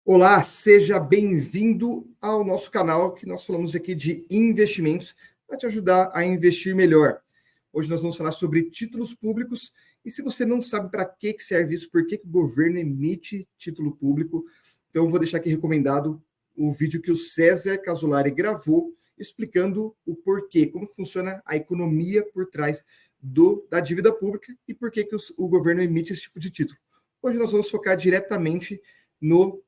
Olá, seja bem-vindo ao nosso canal, que nós falamos aqui de investimentos para te ajudar a investir melhor. Hoje nós vamos falar sobre títulos públicos e se você não sabe para que serve isso, por que o governo emite título público, então eu vou deixar aqui recomendado o vídeo que o César Casolari gravou explicando o porquê, como funciona a economia por trás da dívida pública e por que o governo emite esse tipo de título. Hoje nós vamos focar diretamente no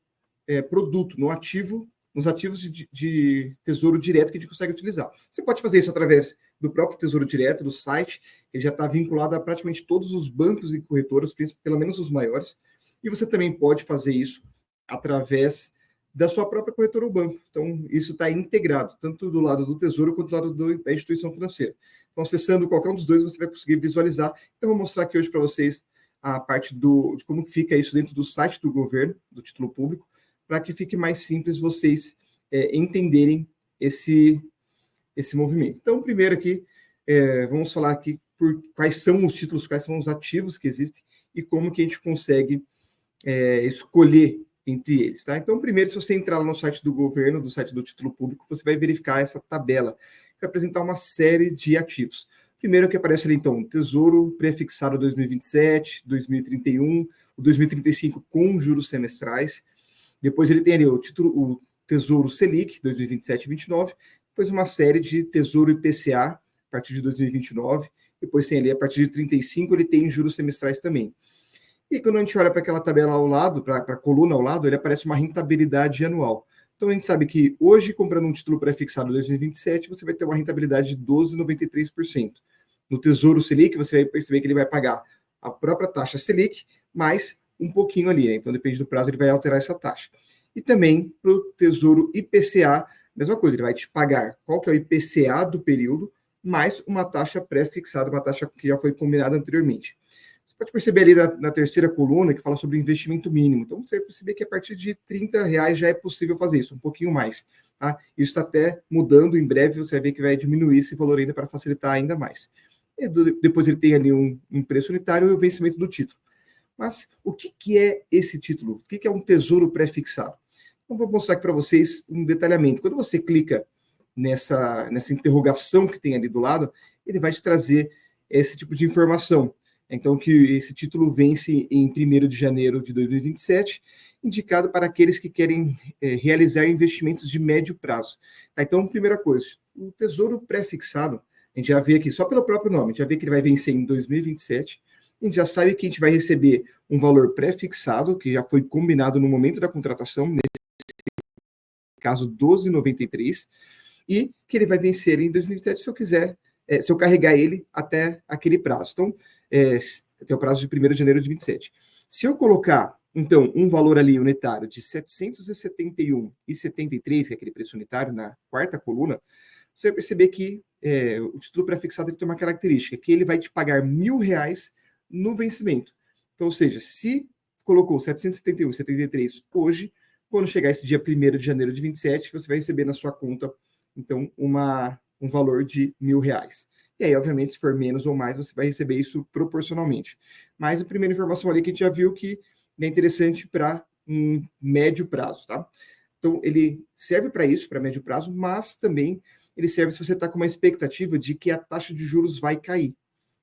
produto, no ativo, nos ativos de tesouro direto que a gente consegue utilizar. Você pode fazer isso através do próprio Tesouro Direto, do site, ele já está vinculado a praticamente todos os bancos e corretoras, pelo menos os maiores, e você também pode fazer isso através da sua própria corretora ou banco. Então, isso está integrado, tanto do lado do Tesouro quanto do lado da instituição financeira. Então, acessando qualquer um dos dois, você vai conseguir visualizar. Eu vou mostrar aqui hoje para vocês a parte de como fica isso dentro do site do governo, do título público, para que fique mais simples vocês entenderem esse movimento. Então, primeiro aqui, vamos falar aqui por quais são os títulos, quais são os ativos que existem e como que a gente consegue escolher entre eles. Tá? Então, primeiro, se você entrar lá no site do governo, do site do título público, você vai verificar essa tabela, que vai apresentar uma série de ativos. Primeiro que aparece ali, então, Tesouro Prefixado 2027, 2031, o 2035 com juros semestrais. Depois ele tem ali o Tesouro Selic, 2027 e 2029, depois uma série de Tesouro IPCA, a partir de 2029, depois tem ali, a partir de 35, ele tem juros semestrais também. E quando a gente olha para aquela tabela ao lado, para a coluna ao lado, ele aparece uma rentabilidade anual. Então a gente sabe que hoje, comprando um título pré-fixado 2027, você vai ter uma rentabilidade de 12,93%. No Tesouro Selic, você vai perceber que ele vai pagar a própria taxa Selic, mais um pouquinho ali, né? Então depende do prazo, ele vai alterar essa taxa. E também para o Tesouro IPCA, mesma coisa, ele vai te pagar qual que é o IPCA do período, mais uma taxa pré-fixada, uma taxa que já foi combinada anteriormente. Você pode perceber ali na terceira coluna, que fala sobre investimento mínimo. Então você vai perceber que a partir de R$30 já é possível fazer isso, um pouquinho mais. Tá? Isso está até mudando, em breve você vai ver que vai diminuir esse valor ainda para facilitar ainda mais. E depois ele tem ali um preço unitário e o vencimento do título. Mas o que é esse título? O que é um tesouro pré-fixado? Então, vou mostrar aqui para vocês um detalhamento. Quando você clica nessa interrogação que tem ali do lado, ele vai te trazer esse tipo de informação. Então, que esse título vence em 1º de janeiro de 2027, indicado para aqueles que querem realizar investimentos de médio prazo. Tá? Então, primeira coisa, o tesouro pré-fixado, a gente já vê aqui, só pelo próprio nome, a gente já vê que ele vai vencer em 2027, a gente já sabe que a gente vai receber um valor pré-fixado, que já foi combinado no momento da contratação, nesse caso 12,93, e que ele vai vencer em 2027 se eu quiser, se eu carregar ele até aquele prazo. Então, até o prazo de 1º de janeiro de 27. Se eu colocar, então, um valor ali unitário de 771,73, que é aquele preço unitário na quarta coluna, você vai perceber que o título pré-fixado ele tem uma característica, que ele vai te pagar R$1.000 no vencimento. Então, ou seja, se colocou 771,73 hoje, quando chegar esse dia 1º de janeiro de 27, você vai receber na sua conta, então, um valor de R$1.000. E aí, obviamente, se for menos ou mais, você vai receber isso proporcionalmente. Mas a primeira informação ali que a gente já viu que é interessante para um médio prazo, tá? Então, ele serve para isso, para médio prazo, mas também ele serve se você está com uma expectativa de que a taxa de juros vai cair.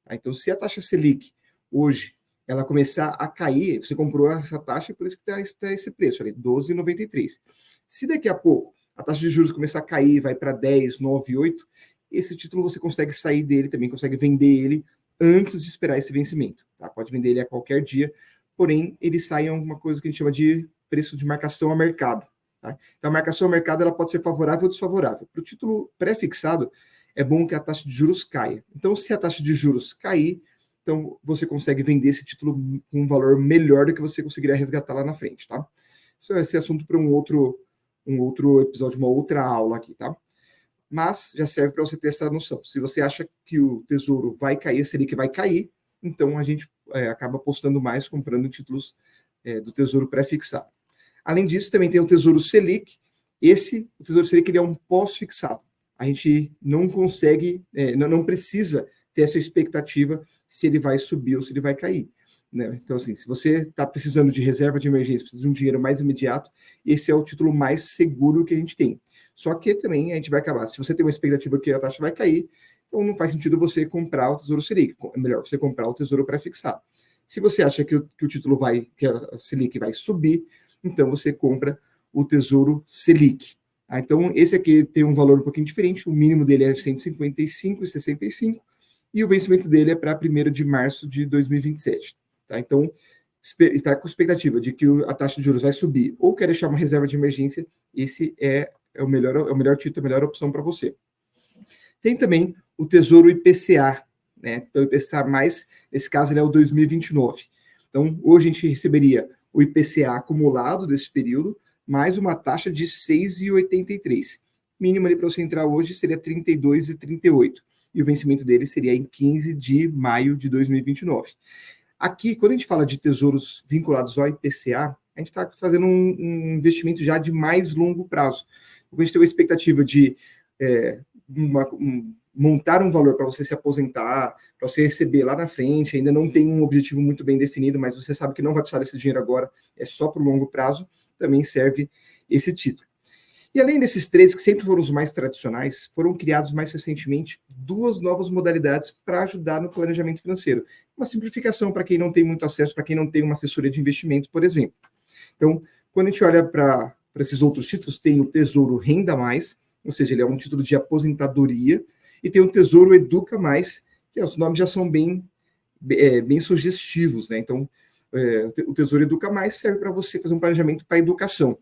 Tá? Então, se a taxa Selic hoje ela começar a cair, você comprou essa taxa, por isso que está esse preço ali, 12,93. Se daqui a pouco a taxa de juros começar a cair, vai para 10, 9, 8, esse título você consegue sair dele também, consegue vender ele antes de esperar esse vencimento. Tá? Pode vender ele a qualquer dia, porém ele sai em alguma coisa que a gente chama de preço de marcação a mercado. Tá? Então a marcação a mercado ela pode ser favorável ou desfavorável. Para o título pré-fixado, é bom que a taxa de juros caia. Então, se a taxa de juros cair, então você consegue vender esse título com um valor melhor do que você conseguiria resgatar lá na frente, tá? Isso é esse assunto para um outro episódio, uma outra aula aqui, tá? Mas já serve para você ter essa noção. Se você acha que o tesouro vai cair, a Selic vai cair, então a gente acaba apostando mais comprando títulos do tesouro pré-fixado. Além disso, também tem o tesouro Selic. O tesouro Selic ele é um pós-fixado. A gente não consegue, não precisa ter essa expectativa se ele vai subir ou se ele vai cair. né? Então, assim, se você está precisando de reserva de emergência, precisa de um dinheiro mais imediato, esse é o título mais seguro que a gente tem. Só que também a gente vai acabar. Se você tem uma expectativa que a taxa vai cair, então não faz sentido você comprar o Tesouro Selic. É melhor você comprar o Tesouro pré-fixado. Se você acha que o título que a Selic vai subir, então você compra o Tesouro Selic. Então, esse aqui tem um valor um pouquinho diferente. O mínimo dele é 155,65 e o vencimento dele é para 1º de março de 2027. Tá? Então, está com expectativa de que a taxa de juros vai subir ou quer deixar uma reserva de emergência, esse é o melhor título, a melhor opção para você. Tem também o Tesouro IPCA, né? Então, o IPCA+, nesse caso, ele é o 2029. Então, hoje a gente receberia o IPCA acumulado desse período, mais uma taxa de 6,83. Mínimo ali para você entrar hoje seria 32,38. E o vencimento dele seria em 15 de maio de 2029. Aqui, quando a gente fala de tesouros vinculados ao IPCA, a gente está fazendo um investimento já de mais longo prazo. A gente tem uma expectativa de montar um valor para você se aposentar, para você receber lá na frente, ainda não tem um objetivo muito bem definido, mas você sabe que não vai precisar desse dinheiro agora, é só para o longo prazo, também serve esse título. E além desses três, que sempre foram os mais tradicionais, foram criados mais recentemente 2 novas modalidades para ajudar no planejamento financeiro. Uma simplificação para quem não tem muito acesso, para quem não tem uma assessoria de investimento, por exemplo. Então, quando a gente olha para esses outros títulos, tem o Tesouro Renda Mais, ou seja, ele é um título de aposentadoria, e tem o Tesouro Educa Mais, que os nomes já são bem sugestivos, né? Então, o Tesouro Educa Mais serve para você fazer um planejamento para a educação.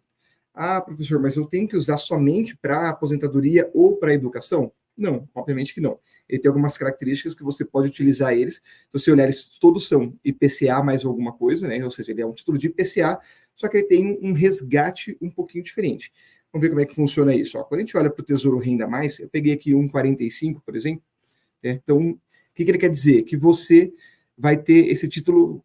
Ah, professor, mas eu tenho que usar somente para aposentadoria ou para educação? Não, obviamente que não. Ele tem algumas características que você pode utilizar eles. Se você olhar, eles todos são IPCA mais alguma coisa, né? Ou seja, ele é um título de IPCA, só que ele tem um resgate um pouquinho diferente. Vamos ver como é que funciona isso. Ó, quando a gente olha para o Tesouro Renda Mais, eu peguei aqui 1,45, por exemplo. Né? Então, o que ele quer dizer? Que você vai ter esse título,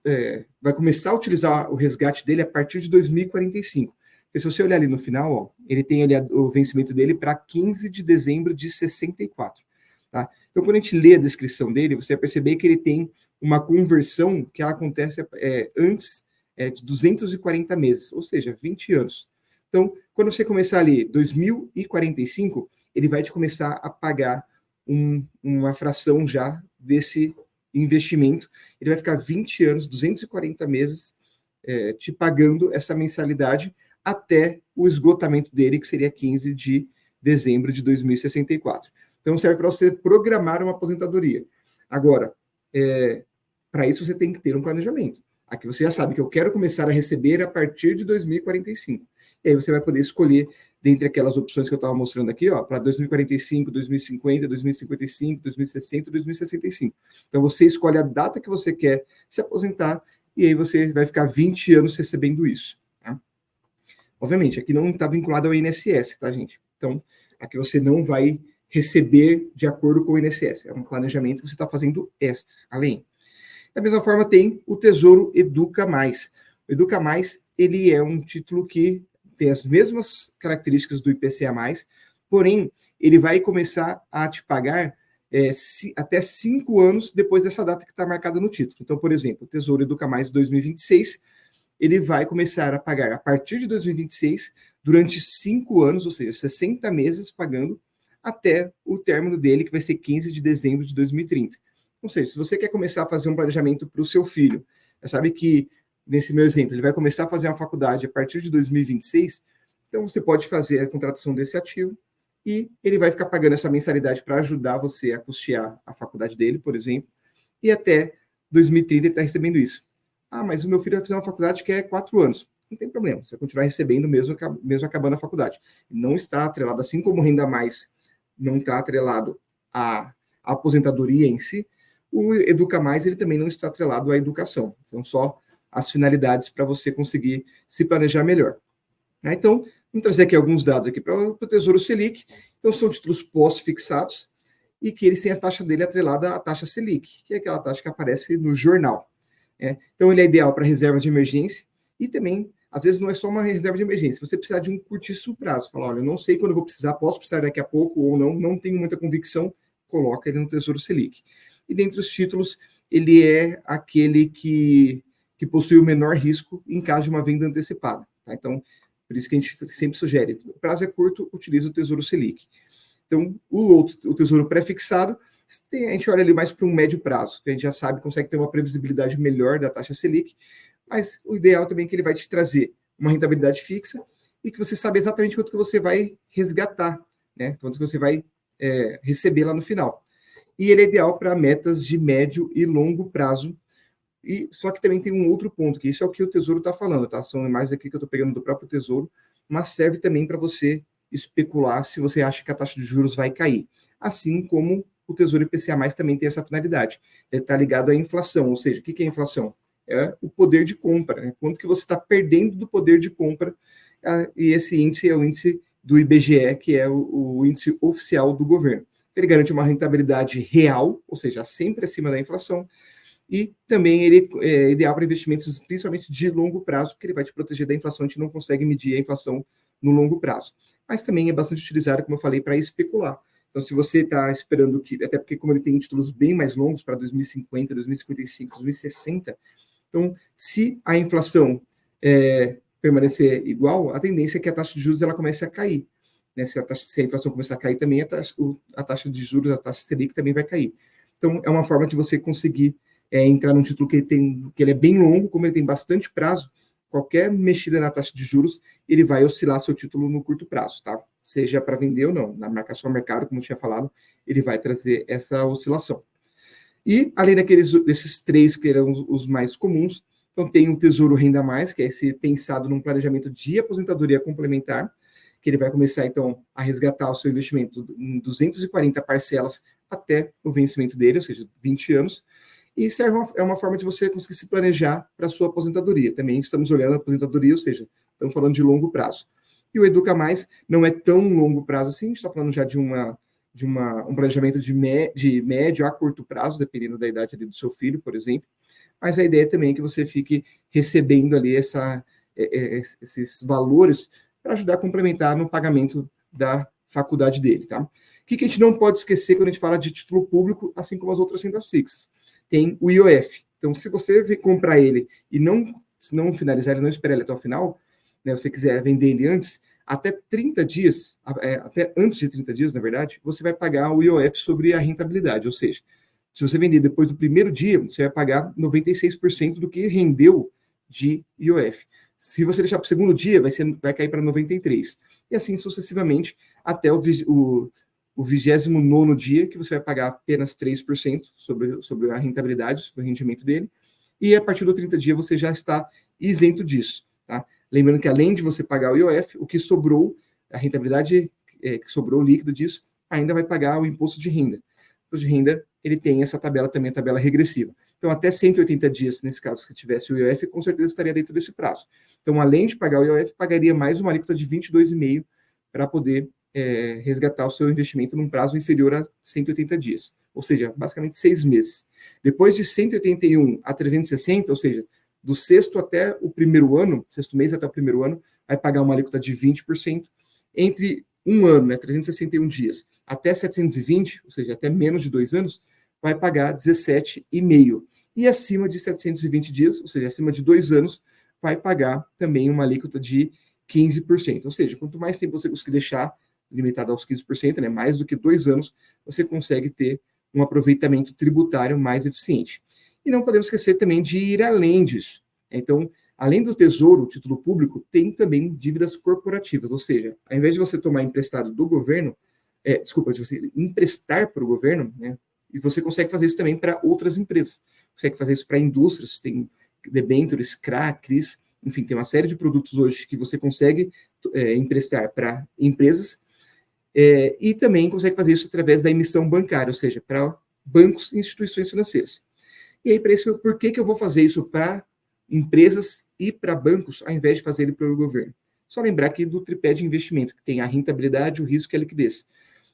vai começar a utilizar o resgate dele a partir de 2045. Porque se você olhar ali no final, ó, ele tem ali o vencimento dele para 15 de dezembro de 64. Tá? Então, quando a gente lê a descrição dele, você vai perceber que ele tem uma conversão que ela acontece antes de 240 meses, ou seja, 20 anos. Então, quando você começar ali 2045, ele vai te começar a pagar uma fração já desse investimento. Ele vai ficar 20 anos, 240 meses, te pagando essa mensalidade até o esgotamento dele, que seria 15 de dezembro de 2064. Então, serve para você programar uma aposentadoria. Agora, para isso você tem que ter um planejamento. Aqui você já sabe que eu quero começar a receber a partir de 2045. E aí você vai poder escolher dentre aquelas opções que eu estava mostrando aqui, ó, para 2045, 2050, 2055, 2060 e 2065. Então, você escolhe a data que você quer se aposentar e aí você vai ficar 20 anos recebendo isso. Obviamente, aqui não está vinculado ao INSS, tá, gente? Então, aqui você não vai receber de acordo com o INSS. É um planejamento que você está fazendo extra, além. Da mesma forma, tem o Tesouro Educa Mais. O Educa Mais, ele é um título que tem as mesmas características do IPCA+, porém, ele vai começar a te pagar até 5 anos depois dessa data que está marcada no título. Então, por exemplo, o Tesouro Educa Mais 2026, ele vai começar a pagar a partir de 2026, durante 5 anos, ou seja, 60 meses pagando, até o término dele, que vai ser 15 de dezembro de 2030. Ou seja, se você quer começar a fazer um planejamento para o seu filho, já sabe que, nesse meu exemplo, ele vai começar a fazer uma faculdade a partir de 2026, então você pode fazer a contratação desse ativo e ele vai ficar pagando essa mensalidade para ajudar você a custear a faculdade dele, por exemplo, e até 2030 ele está recebendo isso. Ah, mas o meu filho vai fazer uma faculdade que é 4 anos. Não tem problema, você vai continuar recebendo mesmo acabando a faculdade. Não está atrelado, assim como o Renda Mais não está atrelado à aposentadoria em si, o Educa Mais ele também não está atrelado à educação. São só as finalidades para você conseguir se planejar melhor. Então, vamos trazer aqui alguns dados aqui para o Tesouro Selic. Então, são títulos pós-fixados e que eles têm a taxa dele atrelada à taxa Selic, que é aquela taxa que aparece no jornal. Então, ele é ideal para reserva de emergência e também, às vezes, não é só uma reserva de emergência. Se você precisar de um curtíssimo prazo, falar, olha, eu não sei quando eu vou precisar, posso precisar daqui a pouco ou não tenho muita convicção, coloca ele no Tesouro Selic. E dentre os títulos, ele é aquele que que possui o menor risco em caso de uma venda antecipada. Tá? Então, por isso que a gente sempre sugere, o prazo é curto, utiliza o Tesouro Selic. Então, o Tesouro pré-fixado, a gente olha ali mais para um médio prazo, que a gente já sabe, consegue ter uma previsibilidade melhor da taxa Selic, mas o ideal também é que ele vai te trazer uma rentabilidade fixa e que você sabe exatamente quanto que você vai resgatar, né? Quanto que você vai receber lá no final. E ele é ideal para metas de médio e longo prazo. E só que também tem um outro ponto, que isso é o que o Tesouro está falando, tá? São imagens aqui que eu estou pegando do próprio Tesouro, mas serve também para você especular se você acha que a taxa de juros vai cair. Assim como o Tesouro IPCA+, também tem essa finalidade. Ele está ligado à inflação, ou seja, o que é inflação? É o poder de compra, né? Quanto que você está perdendo do poder de compra, e esse índice é o índice do IBGE, que é o índice oficial do governo. Ele garante uma rentabilidade real, ou seja, sempre acima da inflação, e também ele é ideal para investimentos principalmente de longo prazo, porque ele vai te proteger da inflação, a gente não consegue medir a inflação no longo prazo. Mas também é bastante utilizado, como eu falei, para especular. Então, se você está esperando que, até porque como ele tem títulos bem mais longos, para 2050, 2055, 2060, então, se a inflação permanecer igual, a tendência é que a taxa de juros ela comece a cair. Né? Se a inflação começar a cair também, a taxa de juros, a taxa Selic também vai cair. Então, é uma forma de você conseguir entrar num título que ele é bem longo, como ele tem bastante prazo, qualquer mexida na taxa de juros, ele vai oscilar seu título no curto prazo, tá? Seja para vender ou não. Na marcação ao mercado, como eu tinha falado, ele vai trazer essa oscilação. E, além desses três que eram os mais comuns, então tem o Tesouro Renda Mais, que é esse pensado num planejamento de aposentadoria complementar, que ele vai começar, então, a resgatar o seu investimento em 240 parcelas até o vencimento dele, ou seja, 20 anos, e é uma forma de você conseguir se planejar para a sua aposentadoria. Também estamos olhando a aposentadoria, ou seja, estamos falando de longo prazo. E o Educa Mais não é tão longo prazo assim, a gente está falando já de um planejamento de médio a curto prazo, dependendo da idade do seu filho, por exemplo. Mas a ideia também é que você fique recebendo ali esses valores para ajudar a complementar no pagamento da faculdade dele, tá? O que a gente não pode esquecer quando a gente fala de título público, assim como as outras rendas fixas? Tem o IOF. Então, se você comprar ele e não finalizar ele, não esperar ele até o final, né, se você quiser vender ele antes, até 30 dias, até antes de 30 dias, na verdade, você vai pagar o IOF sobre a rentabilidade. Ou seja, se você vender depois do primeiro dia, você vai pagar 96% do que rendeu de IOF. Se você deixar para o segundo dia, vai cair para 93%. E assim sucessivamente, até o 29º dia, que você vai pagar apenas 3% sobre a rentabilidade, sobre o rendimento dele, e a partir do 30 dia você já está isento disso. Tá? Lembrando que além de você pagar o IOF, o que sobrou, a rentabilidade que sobrou líquido disso, ainda vai pagar o imposto de renda. O imposto de renda, ele tem essa tabela também, a tabela regressiva. Então, até 180 dias, nesse caso, se tivesse o IOF, com certeza estaria dentro desse prazo. Então, além de pagar o IOF, pagaria mais uma alíquota de 22,5% para poder resgatar o seu investimento num prazo inferior a 180 dias, ou seja, basicamente 6 meses. Depois de 181 a 360, ou seja, do sexto até o primeiro ano, sexto mês até o primeiro ano, vai pagar uma alíquota de 20%. Entre um ano, né, 361 dias, até 720, ou seja, até menos de 2 anos, vai pagar 17,5%. E acima de 720 dias, ou seja, acima de 2 anos, vai pagar também uma alíquota de 15%. Ou seja, quanto mais tempo você conseguir deixar limitado aos 15%, né, mais do que 2 anos, você consegue ter um aproveitamento tributário mais eficiente. E não podemos esquecer também de ir além disso. Então, além do Tesouro, o título público, tem também dívidas corporativas, ou seja, ao invés de você tomar emprestado do governo, de você emprestar para o governo, né, e você consegue fazer isso também para outras empresas. Consegue fazer isso para indústrias, tem debêntures, CRA, CRIs, enfim, tem uma série de produtos hoje que você consegue emprestar para empresas, e também consegue fazer isso através da emissão bancária, ou seja, para bancos e instituições financeiras. E aí, para isso, por que eu vou fazer isso para empresas e para bancos, ao invés de fazer ele para o governo? Só lembrar aqui do tripé de investimento, que tem a rentabilidade, o risco e a liquidez.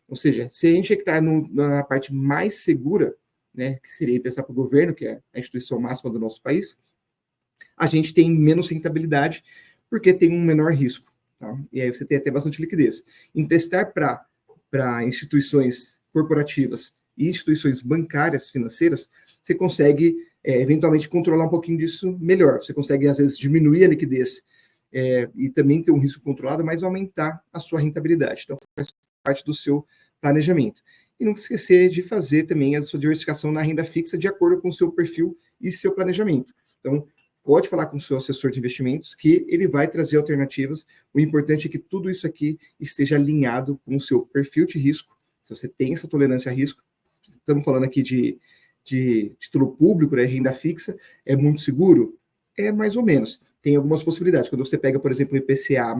Ou seja, se a gente está na parte mais segura, né, que seria emprestar para o governo, que é a instituição máxima do nosso país, a gente tem menos rentabilidade, porque tem um menor risco. Tá? E aí você tem até bastante liquidez. Emprestar para instituições corporativas e instituições bancárias, financeiras, você consegue eventualmente controlar um pouquinho disso melhor. Você consegue, às vezes, diminuir a liquidez e também ter um risco controlado, mas aumentar a sua rentabilidade. Então, faz parte do seu planejamento. E nunca esquecer de fazer também a sua diversificação na renda fixa de acordo com o seu perfil e seu planejamento. Então, pode falar com o seu assessor de investimentos que ele vai trazer alternativas. O importante é que tudo isso aqui esteja alinhado com o seu perfil de risco. Se você tem essa tolerância a risco, estamos falando aqui de título público, né, renda fixa, é muito seguro? É mais ou menos. Tem algumas possibilidades. Quando você pega, por exemplo, o IPCA+,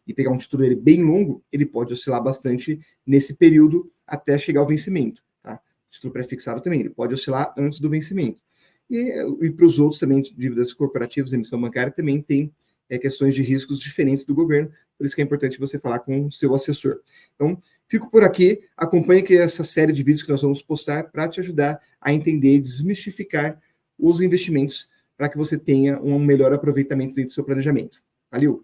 e pegar um título dele bem longo, ele pode oscilar bastante nesse período até chegar ao vencimento. Tá? O título pré-fixado também, ele pode oscilar antes do vencimento. E para os outros também, dívidas corporativas, emissão bancária, também tem questões de riscos diferentes do governo, por isso que é importante você falar com o seu assessor. Então, fico por aqui, acompanhe que essa série de vídeos que nós vamos postar para te ajudar a entender e desmistificar os investimentos para que você tenha um melhor aproveitamento dentro do seu planejamento. Valeu!